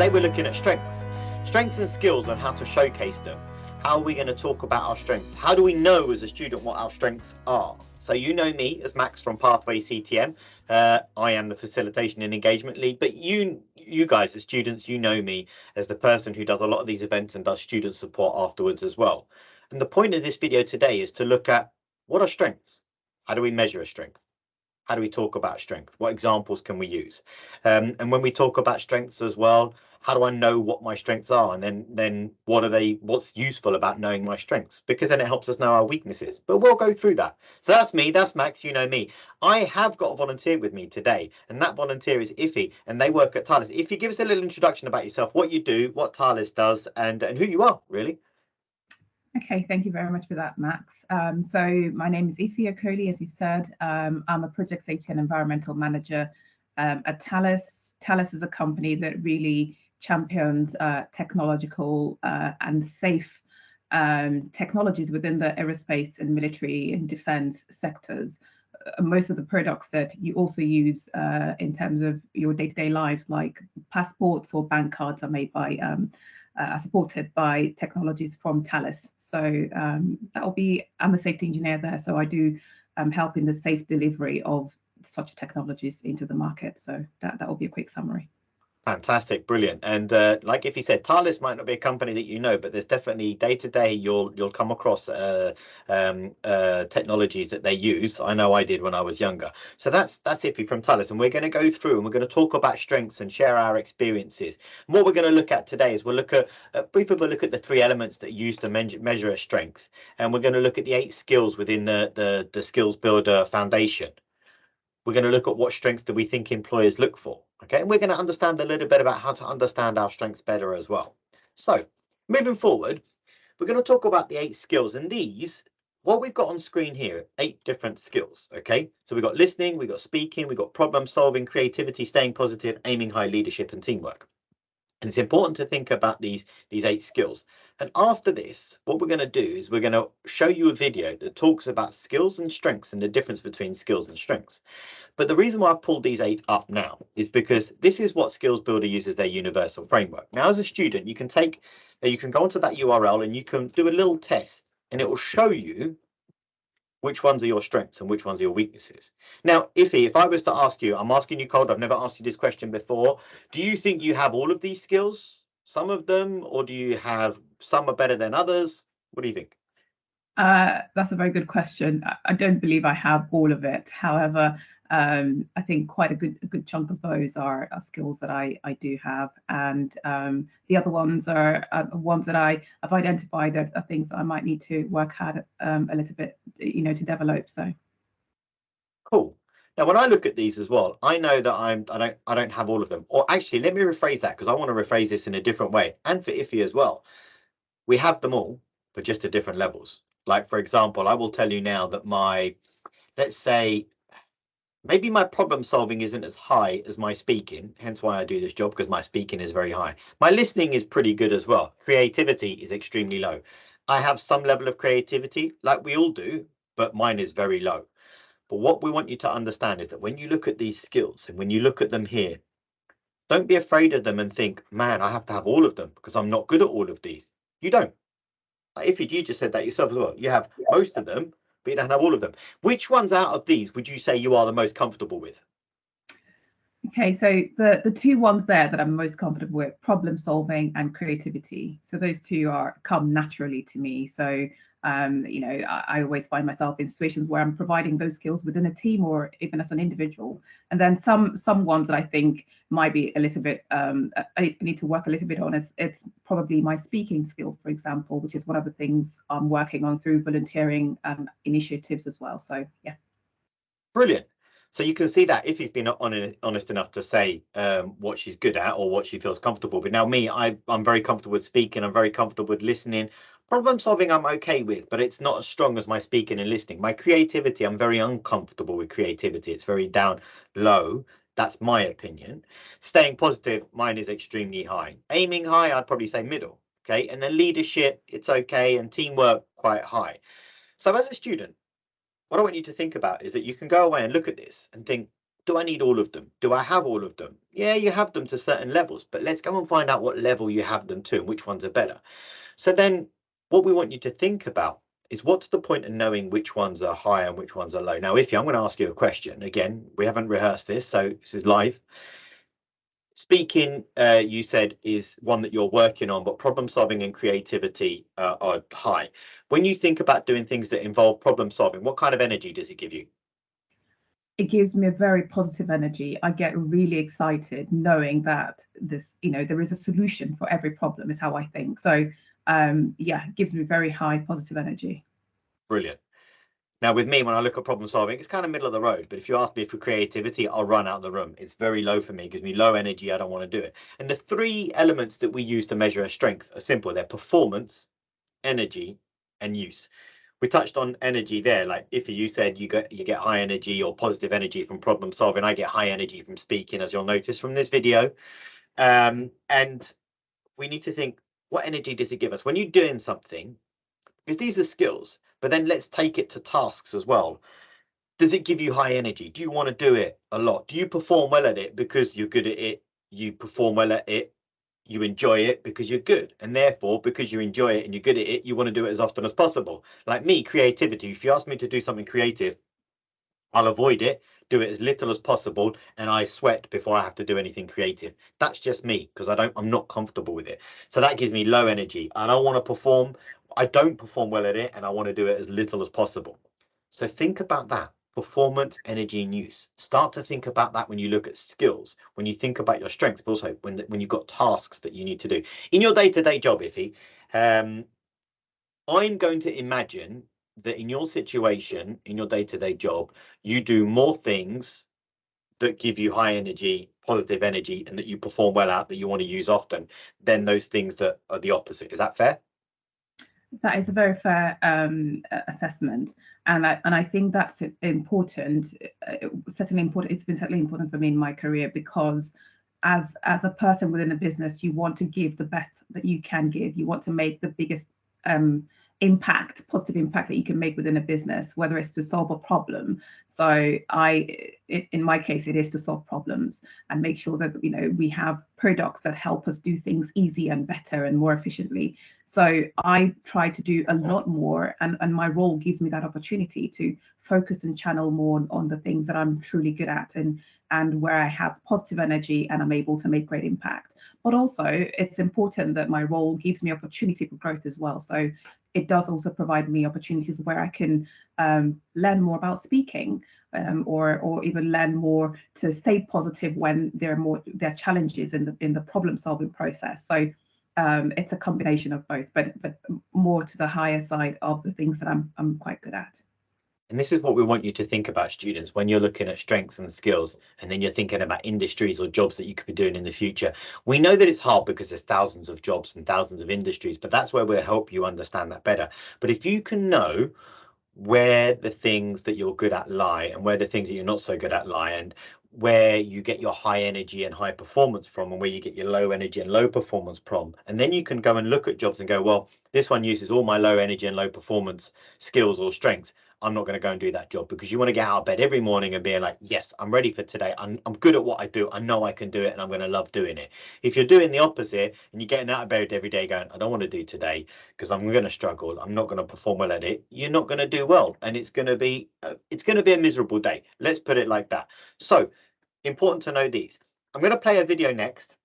today we're looking at strengths and skills and how to showcase them. How are we going to talk about our strengths? How do we know as a student what our strengths are? So you know me as Max from Pathway CTM. I am the facilitation and engagement lead, but you guys as students, you know me as the person who does a lot of these events and does student support afterwards as well. And the point of this video today is to look at what are strengths? How do we measure a strength? How do we talk about strength? What examples can we use? And when we talk about strengths as well, how do I know what my strengths are? And then what's useful about knowing my strengths? Because then it helps us know our weaknesses. But we'll go through that. So that's me, that's Max, you know me. I have got a volunteer with me today, and that volunteer is Iffy, and they work at Thales. Iffy, give us a little introduction about yourself, what you do, what Thales does, and who you are, really. Okay, thank you very much for that, Max. So my name is Ife Okoli, as you've said. I'm a project safety and environmental manager at Thales. Thales is a company that really champions technological and safe technologies within the aerospace and military and defense sectors. Most of the products that you also use in terms of your day-to-day lives, like passports or bank cards, are made by are supported by technologies from Thales. So that'll be, I'm a safety engineer there, so I do help in the safe delivery of such technologies into the market. So that will be a quick summary. Fantastic, brilliant. And like if you said, Thales might not be a company that you know, but there's definitely day to day you'll come across technologies that they use. I know I did when I was younger. So that's Iffy from Thales, and we're going to go through and we're going to talk about strengths and share our experiences. And what we're going to look at today is we'll look at briefly we'll look at the 3 elements that are used to measure a strength, and we're going to look at the 8 skills within the skills builder foundation. We're going to look at what strengths do we think employers look for. Okay, and we're going to understand a little bit about how to understand our strengths better as well. So moving forward, we're going to talk about the 8 skills, and these, what we've got on screen here, 8 different skills. Okay, so we've got listening, we've got speaking, we've got problem solving, creativity, staying positive, aiming high, leadership, and teamwork. And it's important to think about these 8 skills. And after this, what we're going to do is we're going to show you a video that talks about skills and strengths and the difference between skills and strengths. But the reason why I've pulled these 8 up now is because this is what Skills Builder uses their universal framework. Now, as a student, you can go onto that URL and you can do a little test, and it will show you which ones are your strengths and which ones are your weaknesses. Now, Iffy, if I was to ask you, I'm asking you cold, I've never asked you this question before. Do you think you have all of these skills, some of them, or do you have some are better than others? What do you think? That's a very good question. I don't believe I have all of it. However, I think quite a good chunk of those are skills that I do have, and the other ones are ones that I have identified that are things that I might need to work hard a little bit, to develop. So cool. Now, when I look at these as well, I know that I don't have all of them. Or actually, let me rephrase that, because I want to rephrase this in a different way, and for Iffy as well. We have them all, but just at different levels. Like, for example, I will tell you now that let's say, maybe my problem solving isn't as high as my speaking, hence why I do this job, because my speaking is very high. My listening is pretty good as well. Creativity is extremely low. I have some level of creativity, like we all do, but mine is very low. But what we want you to understand is that when you look at these skills and when you look at them here, don't be afraid of them and think, man, I have to have all of them because I'm not good at all of these. You don't. If you just said that yourself as well, you have most of them, but you don't have all of them. Which ones out of these would you say you are the most comfortable with? Okay, so the 2 ones there that I'm most comfortable with, problem solving and creativity. So those 2 come naturally to me. So I always find myself in situations where I'm providing those skills within a team or even as an individual. And then some ones that I think might be a little bit, I need to work a little bit on. It's probably my speaking skill, for example, which is one of the things I'm working on through volunteering initiatives as well. So, yeah. Brilliant. So you can see that if he's been honest enough to say what she's good at or what she feels comfortable with. Now, me, I'm very comfortable with speaking. I'm very comfortable with listening. Problem solving, I'm okay with, but it's not as strong as my speaking and listening. My creativity, I'm very uncomfortable with creativity. It's very down low. That's my opinion. Staying positive, mine is extremely high. Aiming high, I'd probably say middle. Okay. And then leadership, it's okay. And teamwork, quite high. So as a student, what I want you to think about is that you can go away and look at this and think, Do I need all of them? Do I have all of them? Yeah, you have them to certain levels, but let's go and find out what level you have them to and which ones are better. So then what we want you to think about is, what's the point of knowing which ones are high and which ones are low? Now, Ify, I'm going to ask you a question. Again, we haven't rehearsed this, so this is live. Speaking, you said, is one that you're working on, but problem solving and creativity are high. When you think about doing things that involve problem solving, what kind of energy does it give you? It gives me a very positive energy. I get really excited knowing that this, there is a solution for every problem, is how I think. So yeah, it gives me very high positive energy. Brilliant. Now, with me, when I look at problem solving, it's kind of middle of the road. But if you ask me for creativity, I'll run out of the room. It's very low for me. It gives me low energy. I don't want to do it. And the three elements that we use to measure a strength are simple. They're performance, energy, and use. We touched on energy there. Like, if you said you get high energy or positive energy from problem solving, I get high energy from speaking, as you'll notice from this video. And we need to think, what energy does it give us when you're doing something? Because these are skills, but then let's take it to tasks as well. Does it give you high energy? Do you want to do it a lot? Do you perform well at it because you're good at it? You perform well at it, you enjoy it because you're good, and therefore, because you enjoy it and you're good at it, you want to do it as often as possible. Like me, creativity. If you ask me to do something creative, I'll avoid it, do it as little as possible, and I sweat before I have to do anything creative. That's just me, because I'm not comfortable with it. So that gives me low energy. I don't want to perform. I don't perform well at it, and I want to do it as little as possible. So think about that. Performance, energy, and use. Start to think about that when you look at skills, when you think about your strengths, but also when you've got tasks that you need to do in your day-to-day job. Ify, I'm going to imagine that in your situation, in your day-to-day job, you do more things that give you high energy, positive energy, and that you perform well at, that you want to use often, than those things that are the opposite. Is that fair? That is a very fair assessment, and I think that's important. Certainly important. It's been certainly important for me in my career, because as a person within a business, you want to give the best that you can give. You want to make the biggest positive impact that you can make within a business, whether it's to solve a problem. So in my case, it is to solve problems and make sure that we have products that help us do things easier and better and more efficiently. So I try to do a lot more, and my role gives me that opportunity to focus and channel more on the things that I'm truly good at, and where I have positive energy and I'm able to make great impact. But also, it's important that my role gives me opportunity for growth as well. So it does also provide me opportunities where I can learn more about speaking, or even learn more to stay positive when there are challenges in the problem solving process. So it's a combination of both, but more to the higher side of the things that I'm quite good at. And this is what we want you to think about, students, when you're looking at strengths and skills, and then you're thinking about industries or jobs that you could be doing in the future. We know that it's hard because there's thousands of jobs and thousands of industries, but that's where we'll help you understand that better. But if you can know where the things that you're good at lie and where the things that you're not so good at lie, and where you get your high energy and high performance from, and where you get your low energy and low performance from, and then you can go and look at jobs and go, well, this one uses all my low energy and low performance skills or strengths. I'm not going to go and do that job, because you want to get out of bed every morning and being like, yes, I'm ready for today. I'm good at what I do. I know I can do it, and I'm going to love doing it. If you're doing the opposite and you're getting out of bed every day going, I don't want to do today because I'm going to struggle, I'm not going to perform well at it, you're not going to do well, and it's going to be a miserable day. Let's put it like that. So important to know these. I'm going to play a video next.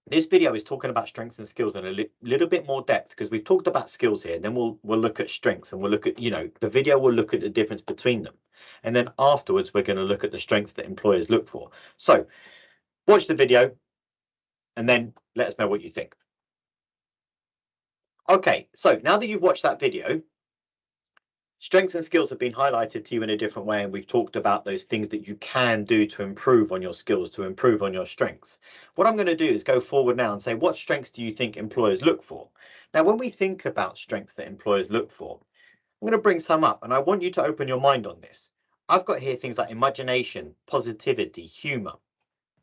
This video is talking about strengths and skills in a little bit more depth, because we've talked about skills here. Then we'll look at strengths, and we'll look at, the video will look at the difference between them. And then afterwards, we're going to look at the strengths that employers look for. So watch the video and then let us know what you think. Okay, so now that you've watched that video, strengths and skills have been highlighted to you in a different way, and we've talked about those things that you can do to improve on your skills, to improve on your strengths. What I'm going to do is go forward now and say, what strengths do you think employers look for? Now, when we think about strengths that employers look for, I'm going to bring some up, and I want you to open your mind on this. I've got here things like imagination, positivity, humour.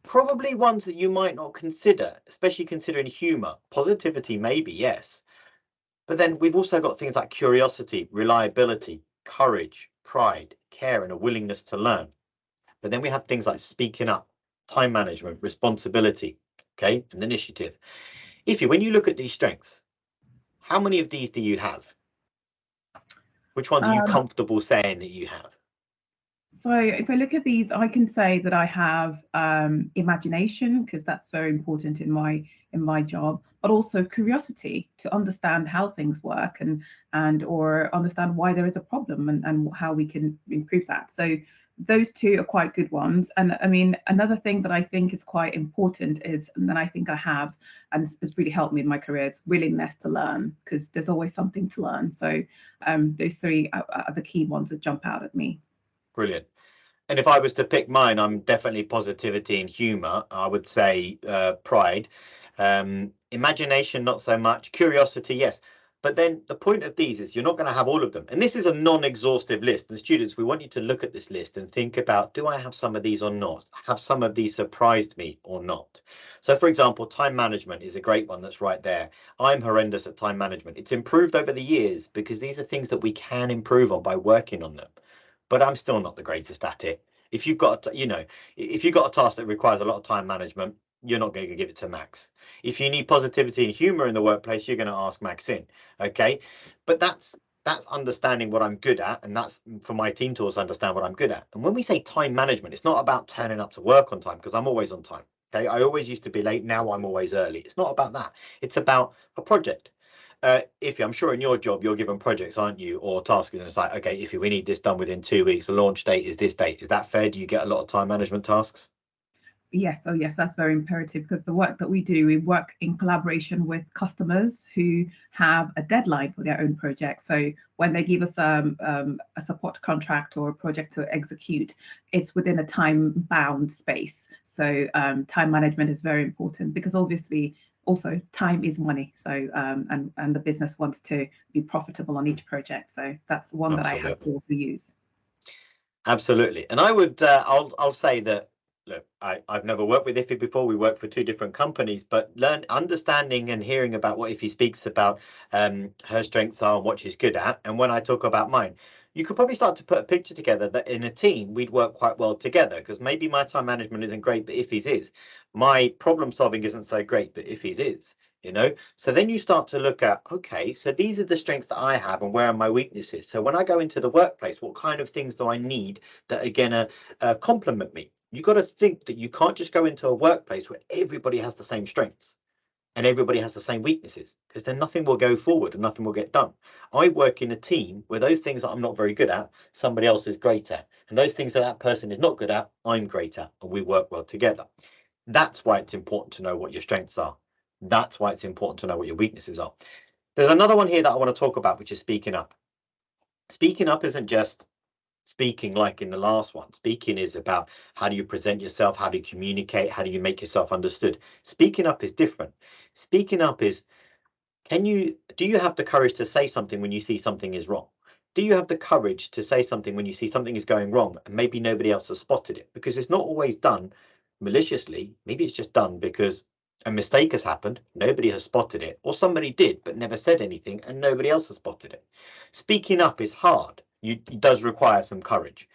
Probably ones that you might not consider, especially considering humour. Positivity, maybe, yes. But then we've also got things like curiosity, reliability, courage, pride, care, and a willingness to learn. But then we have things like speaking up, time management, responsibility, okay, and initiative. Ify, when you look at these strengths, how many of these do you have? Which ones are you comfortable saying that you have? So if I look at these, I can say that I have imagination, because that's very important in my job, but also curiosity to understand how things work and or understand why there is a problem and how we can improve that. So those two are quite good ones. And I mean, another thing that I think is quite important is, and that I think I have, and it's really helped me in my career, is willingness to learn, because there's always something to learn. So those three are the key ones that jump out at me. Brilliant. And if I was to pick mine, I'm definitely positivity and humor. I would say pride. Imagination, not so much. Curiosity, yes. But then the point of these is you're not going to have all of them. And this is a non-exhaustive list. And students, we want you to look at this list and think about, do I have some of these or not? Have some of these surprised me or not? So, for example, time management is a great one that's right there. I'm horrendous at time management. It's improved over the years because these are things that we can improve on by working on them. But I'm still not the greatest at it. If you've got, if you've got a task that requires a lot of time management, you're not going to give it to Max. If you need positivity and humor in the workplace, you're going to ask Max in. Okay, but that's understanding what I'm good at, and that's for my team to also understand what I'm good at. And when we say time management, it's not about turning up to work on time, because I'm always on time. Okay, I always used to be late. Now I'm always early. It's not about that. It's about a project. Ify, I'm sure in your job you're given projects, aren't you, or tasks, and it's like, okay, Ify, we need this done within 2 weeks. The launch date is this date. Is that fair? Do you get a lot of time management tasks? Yes, oh yes, that's very imperative, because the work that we do, we work in collaboration with customers who have a deadline for their own project. So when they give us a support contract or a project to execute, it's within a time-bound space. So time management is very important, because obviously also time is money. So and the business wants to be profitable on each project. So that's one that I have to also use. Absolutely. And I would, I'll say that, look, I've never worked with Ify before. We work for 2 different companies, but understanding and hearing about what Ify speaks about, her strengths are and what she's good at. And when I talk about mine, you could probably start to put a picture together that in a team, we'd work quite well together, because maybe my time management isn't great, but Ify's is. My problem solving isn't so great, but Ify's is. So then you start to look at, okay, so these are the strengths that I have and where are my weaknesses. So when I go into the workplace, what kind of things do I need that are gonna complement me? You've got to think that you can't just go into a workplace where everybody has the same strengths and everybody has the same weaknesses, because then nothing will go forward and nothing will get done. I work in a team where those things that I'm not very good at, somebody else is great at, and those things that that person is not good at, I'm great at, and we work well together. That's why it's important to know what your strengths are. That's why it's important to know what your weaknesses are. There's another one here that I want to talk about, which is speaking up. Speaking up isn't just speaking like in the last one. Speaking is about how do you present yourself, how do you communicate, how do you make yourself understood. Speaking up is different. Speaking up is, do you have the courage to say something when you see something is wrong? Do you have the courage to say something when you see something is going wrong and maybe nobody else has spotted it? Because it's not always done maliciously. Maybe it's just done because a mistake has happened, nobody has spotted it, or somebody did but never said anything and nobody else has spotted it. Speaking up is hard. It does require some courage.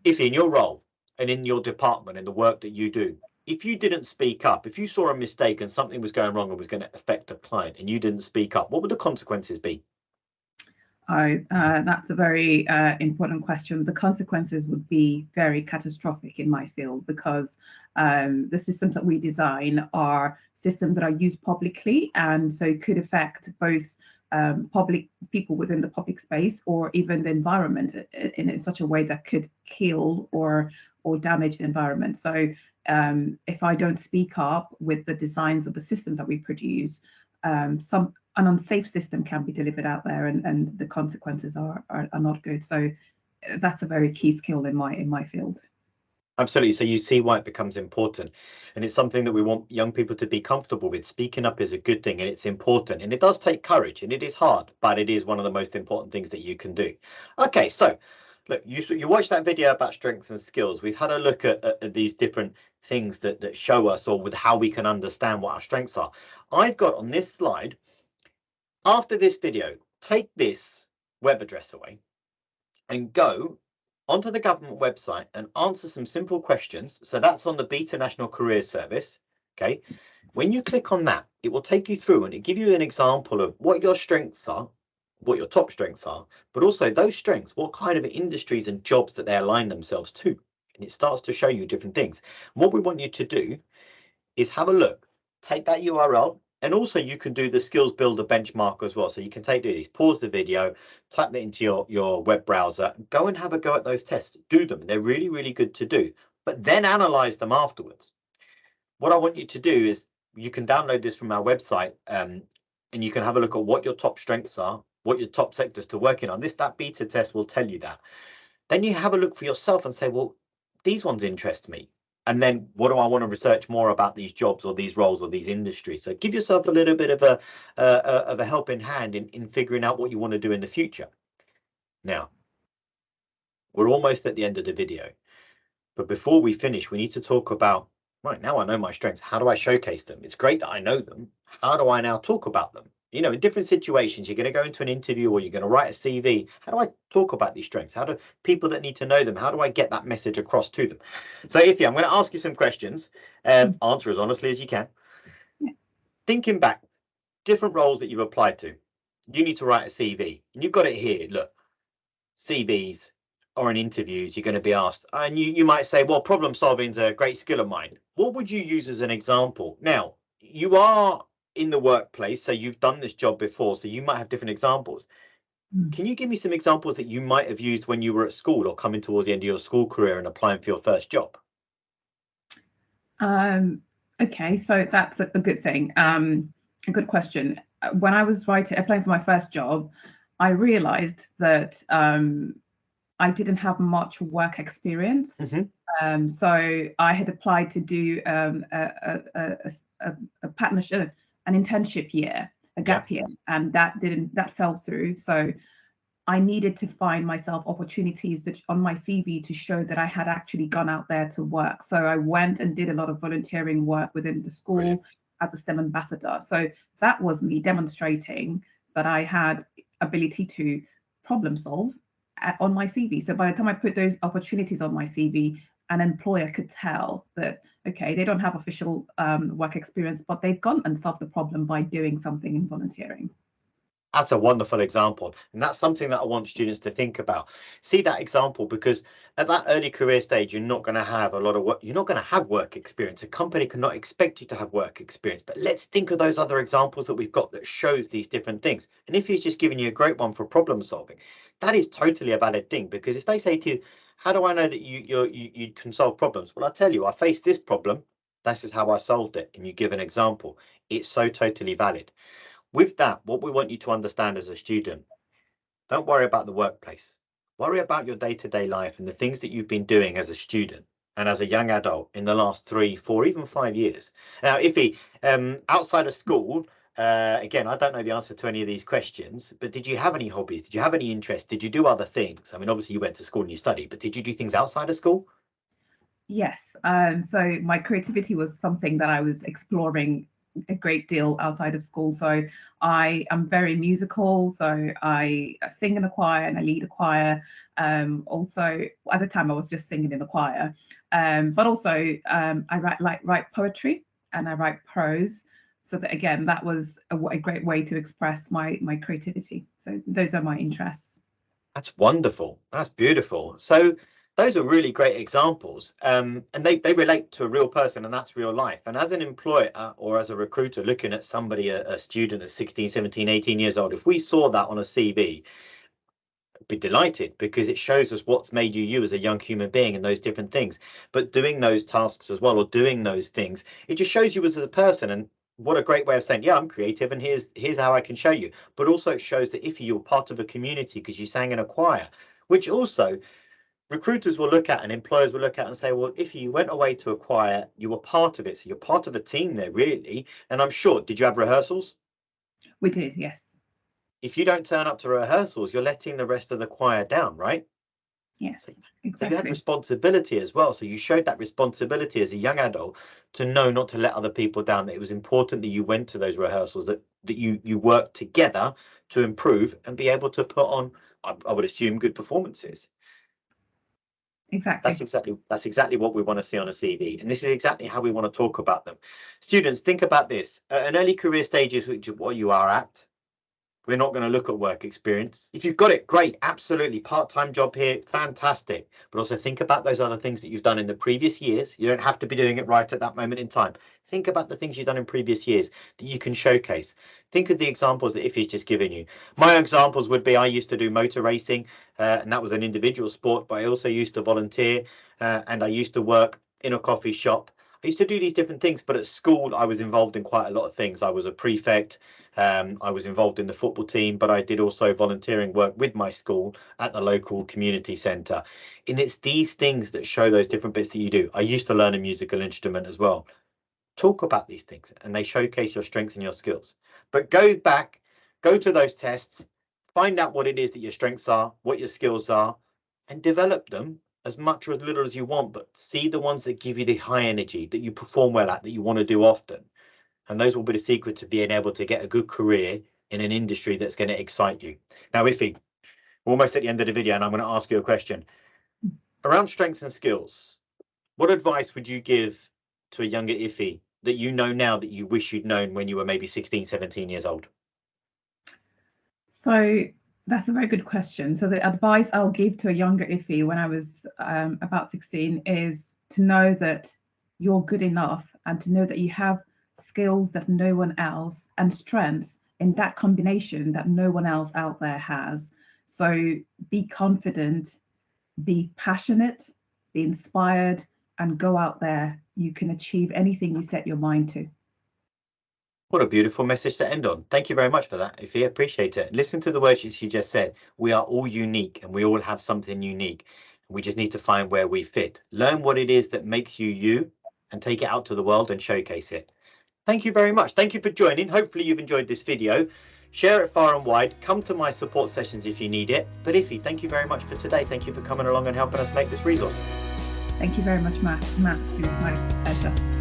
If in your role and in your department and the work that you do, if you didn't speak up, if you saw a mistake and something was going wrong and was going to affect a client and you didn't speak up, what would the consequences be? That's a very important question. The consequences would be very catastrophic in my field, because the systems that we design are systems that are used publicly, and so could affect both public people within the public space or even the environment in such a way that could kill or damage the environment. So if I don't speak up with the designs of the system that we produce, an unsafe system can be delivered out there, and the consequences are not good. So that's a very key skill in my field. Absolutely. So you see why it becomes important, and it's something that we want young people to be comfortable with. Speaking up is a good thing, and it's important, and it does take courage, and it is hard, but it is one of the most important things that you can do. Okay, so look, you watched that video about strengths and skills. We've had a look at these different things that show us, or with how we can understand what our strengths are. I've got on this slide, after this video, take this web address away and go onto the government website and answer some simple questions. So that's on the Beta National Career Service. Okay. When you click on that, it will take you through and it give you an example of what your strengths are, what your top strengths are, but also those strengths, what kind of industries and jobs that they align themselves to. And it starts to show you different things. And what we want you to do is have a look, take that URL, and also you can do the skills builder benchmark as well. So you can do these, pause the video, type that into your web browser, go and have a go at those tests, do them. They're really, really good to do, but then analyze them afterwards. What I want you to do is you can download this from our website, and you can have a look at what your top strengths are, what your top sectors to work in on. That beta test will tell you that. Then you have a look for yourself and say, well, these ones interest me. And then what do I want to research more about these jobs or these roles or these industries? So give yourself a little bit of a helping hand in figuring out what you want to do in the future. Now, we're almost at the end of the video. But before we finish, we need to talk about, right, now I know my strengths. How do I showcase them? It's great that I know them. How do I now talk about them? You know, in different situations, you're going to go into an interview or you're going to write a CV. How do I talk about these strengths? How do people that need to know them, how do I get that message across to them? So, Ify, I'm going to ask you some questions. Answer as honestly as you can. Yeah. Thinking back, different roles that you've applied to, you need to write a CV. And you've got it here. Look, CVs, or in interviews, you're going to be asked, and you might say, well, problem solving is a great skill of mine. What would you use as an example? Now, you are in the workplace, so you've done this job before, so you might have different examples. Can you give me some examples that you might have used when you were at school or coming towards the end of your school career and applying for your first job? Okay, so that's a good thing. A good question. When I was applying for my first job, I realized that I didn't have much work experience. Mm-hmm. So I had applied to do a partnership, an internship year, a gap year, and that fell through. So I needed to find myself opportunities on my CV to show that I had actually gone out there to work. So I went and did a lot of volunteering work within the school. Brilliant. As a STEM ambassador. So that was me demonstrating that I had ability to problem solve on my CV. So by the time I put those opportunities on my CV, an employer could tell that, okay, they don't have official work experience, but they've gone and solved the problem by doing something in volunteering. That's a wonderful example. And that's something that I want students to think about. See that example, because at that early career stage, you're not going to have a lot of work. You're not going to have work experience. A company cannot expect you to have work experience. But let's think of those other examples that we've got that shows these different things. And if he's just giving you a great one for problem solving, that is totally a valid thing. Because if they say to you, how do I know that you can solve problems? Well, I'll tell you, I faced this problem. This is how I solved it. And you give an example. It's so totally valid. With that, what we want you to understand as a student, don't worry about the workplace. Worry about your day-to-day life and the things that you've been doing as a student and as a young adult in the last 3, 4, even 5 years. Now, Ify, outside of school, again, I don't know the answer to any of these questions, but did you have any hobbies? Did you have any interests? Did you do other things? I mean, obviously you went to school and you studied, but did you do things outside of school? Yes. So my creativity was something that I was exploring a great deal outside of school. So I am very musical. So I sing in a choir and I lead a choir. Also, at the time I was just singing in the choir. But also I write poetry and I write prose. So that, again, that was a great way to express my creativity. So those are my interests. That's wonderful. That's beautiful. So those are really great examples, and they relate to a real person, and that's real life. And as an employer or as a recruiter looking at somebody, a student at 16, 17, 18 years old, if we saw that on a CV, I'd be delighted, because it shows us what's made you as a young human being and those different things. But doing those tasks as well, or doing those things, it just shows you as a person. And what a great way of saying, yeah, I'm creative and here's how I can show you. But also it shows that if you're part of a community because you sang in a choir, which also recruiters will look at and employers will look at and say, well, if you went away to a choir, you were part of it. So you're part of a team there, really. And I'm sure, did you have rehearsals? We did, yes. If you don't turn up to rehearsals, you're letting the rest of the choir down, right? Yes, exactly. So you had responsibility as well. So you showed that responsibility as a young adult to know not to let other people down. That it was important that you went to those rehearsals, that you worked together to improve and be able to put on, I would assume, good performances. Exactly. That's exactly what we want to see on a CV, and this is exactly how we want to talk about them. Students, think about this. At an early career stages, which is what you are at, we're not going to look at work experience. If you've got it, great, absolutely. Part-time job here, fantastic. But also think about those other things that you've done in the previous years. You don't have to be doing it right at that moment in time. Think about the things you've done in previous years that you can showcase. Think of the examples that Ife's just given you. My examples would be I used to do motor racing, and that was an individual sport, but I also used to volunteer, and I used to work in a coffee shop. I used to do these different things, but at school I was involved in quite a lot of things. I was a prefect. I was involved in the football team, but I did also volunteering work with my school at the local community centre. And it's these things that show those different bits that you do. I used to learn a musical instrument as well. Talk about these things and they showcase your strengths and your skills. But go back, go to those tests, find out what it is that your strengths are, what your skills are, and develop them as much or as little as you want, but see the ones that give you the high energy, that you perform well at, that you want to do often. And those will be the secret to being able to get a good career in an industry that's going to excite you. Now, Ife, we're almost at the end of the video and I'm going to ask you a question. Around strengths and skills, what advice would you give to a younger Ife that you know now that you wish you'd known when you were maybe 16, 17 years old? So that's a very good question. So the advice I'll give to a younger Ife when I was about 16 is to know that you're good enough and to know that you have skills that no one else and strengths in that combination that no one else out there has. So be confident, be passionate, be inspired, and go out there. You can achieve anything you set your mind to. What a beautiful message to end on. Thank you very much for that, Ife. Appreciate it. Listen to the words she just said. We are all unique and we all have something unique. We just need to find where we fit. Learn what it is that makes you you and take it out to the world and showcase it. Thank you very much. Thank you for joining. Hopefully you've enjoyed this video. Share it far and wide. Come to my support sessions if you need it. But Ife, thank you very much for today. Thank you for coming along and helping us make this resource. Thank you very much, Max. It was my pleasure.